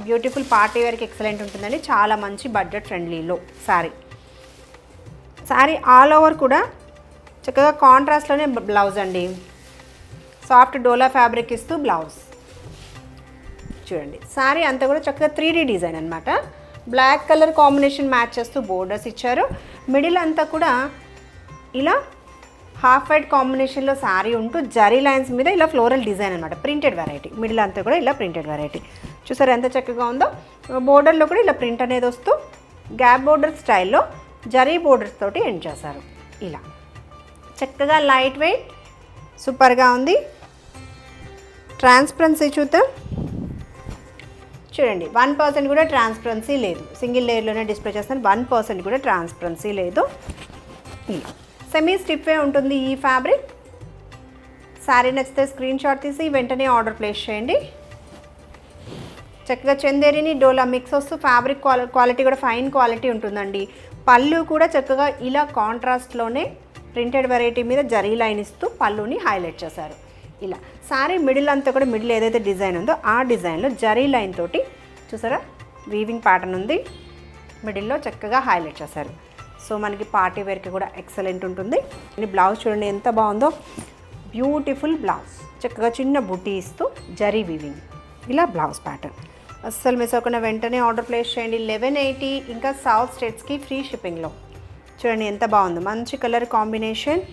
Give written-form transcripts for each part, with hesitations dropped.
Beautiful party వేర్కి excellent ఉంటుందండి. చాలా మంచి బడ్జెట్ ఫ్రెండ్లీలో శారీ ఆల్ ఓవర్ కూడా చక్కగా కాంట్రాస్ట్లోనే బ్లౌజ్ అండి. సాఫ్ట్ డోలా ఫ్యాబ్రిక్ ఇస్తూ బ్లౌజ్ చూడండి. శారీ అంతా కూడా చక్కగా 3D డిజైన్ అనమాట. బ్లాక్ కలర్ కాంబినేషన్ మ్యాచ్ చేస్తూ బోర్డర్స్ ఇచ్చారు. మిడిల్ అంతా కూడా ఇలా హాఫ్ వైట్ కాంబినేషన్లో శారీ ఉంటూ జరీ లైన్స్ మీద ఇలా ఫ్లోరల్ డిజైన్ అనమాట. Printed variety. మిడిల్ అంతా కూడా ఇలా ప్రింటెడ్ వెరైటీ. చూసారు ఎంత చక్కగా ఉందో. బోర్డర్లో కూడా ఇలా ప్రింట్ అనేది వస్తూ గ్యాప్ బోర్డర్ స్టైల్లో జరీ బోర్డర్స్ తోటి ఎండ్ చేశారు. ఇలా చక్కగా లైట్ వెయిట్ సూపర్గా ఉంది. ట్రాన్స్పరెన్సీ చూద్దాం. చూడండి 1% కూడా ట్రాన్స్పరెన్సీ లేదు. సింగిల్ లేయర్లోనే డిస్ప్లే చేస్తాను. 1% కూడా ట్రాన్స్పరెన్సీ లేదు. ఇలా సెమీ స్టిఫే ఉంటుంది ఈ ఫ్యాబ్రిక్. శారీ నచ్చితే స్క్రీన్ షాట్ తీసి వెంటనే ఆర్డర్ ప్లేస్ చేయండి. చక్కగా చందేరిని డోలా మిక్స్ వస్తూ ఫ్యాబ్రిక్ క్వాలిటీ కూడా ఫైన్ క్వాలిటీ ఉంటుందండి. పళ్ళు కూడా చక్కగా ఇలా కాంట్రాస్ట్లోనే ప్రింటెడ్ వెరైటీ మీద జరీ లైన్ ఇస్తూ పళ్ళుని హైలైట్ చేశారు. ఇలా శారీ మిడిల్ అంతా కూడా మిడిల్ ఏదైతే డిజైన్ ఉందో ఆ డిజైన్లో జరీ లైన్ తోటి చూసారా వీవింగ్ ప్యాటర్న్ ఉంది. మిడిల్లో చక్కగా హైలైట్ చేశారు. సో మనకి పార్టీ వేర్కి కూడా ఎక్సలెంట్ ఉంటుంది. బ్లౌజ్ చూడండి ఎంత బాగుందో. Beautiful blouse. చక్కగా చిన్న బుటీ ఇస్తూ జరీ వీవింగ్. ఇలా బ్లౌజ్ ప్యాటర్న్. అస్సలు మిస్ అవ్వకుండా వెంటనే ఆర్డర్ ప్లేస్ చేయండి. 1180 ఇంకా సౌత్ స్టేట్స్కి ఫ్రీ షిప్పింగ్లో. చూడండి ఎంత బాగుందో. మంచి కలర్ కాంబినేషన్.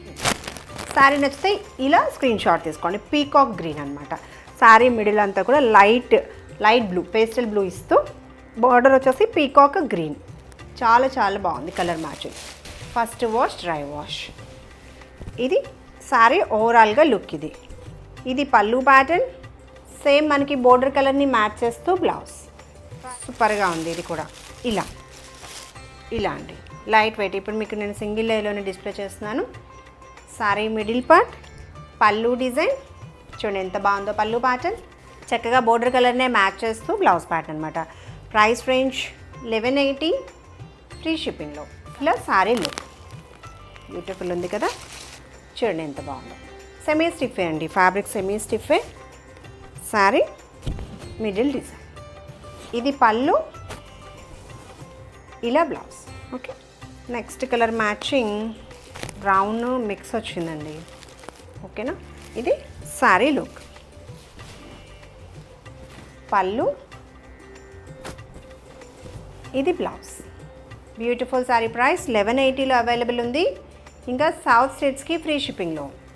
శారీ నచ్చితే ఇలా స్క్రీన్ షాట్ తీసుకోండి. పీకాక్ గ్రీన్ అనమాట. శారీ మిడిల్ అంతా కూడా లైట్ బ్లూ పేస్టల్ బ్లూ ఇస్తూ బార్డర్ వచ్చేసి పీకాక్ గ్రీన్. చాలా చాలా బాగుంది colour matching. First wash dry wash. ఇది శారీ ఓవరాల్గా లుక్. ఇది పళ్ళు ప్యాటర్న్. సేమ్ మనకి బోర్డర్ కలర్ని మ్యాచ్ చేస్తూ బ్లౌజ్. సూపర్గా ఉంది. ఇది కూడా ఇలా అండి లైట్ వెయిట్. ఇప్పుడు మీకు నేను సింగిల్ లేయర్లోనే డిస్ప్లే చేస్తున్నాను. శారీ మిడిల్ పార్ట్ పళ్ళు డిజైన్ చూడండి ఎంత బాగుందో. పళ్ళు ప్యాటర్న్ చక్కగా బోర్డర్ కలర్నే మ్యాచ్ చేస్తూ బ్లౌజ్ ప్యాటర్న్ అనమాట. ప్రైస్ రేంజ్ 1180 ఫ్రీ షిప్పింగ్లో. ఇలా శారీ లుక్ బ్యూటిఫుల్ ఉంది కదా. చూడండి ఎంత బాగుందో. సెమీ స్టిఫే అండి. ఫ్యాబ్రిక్ సెమీ స్టిఫే. Sari middle design. ఇది పళ్ళు. ఇలా blouse. Okay next colour matching brown mix వచ్చిందండి. ఓకేనా. ఇది శారీ లుక్. పళ్ళు. ఇది బ్లౌజ్. బ్యూటిఫుల్ శారీ. ప్రైస్ 1180లో అవైలబుల్ ఉంది. ఇంకా సౌత్ స్టేట్స్కి ఫ్రీ షిప్పింగ్లో.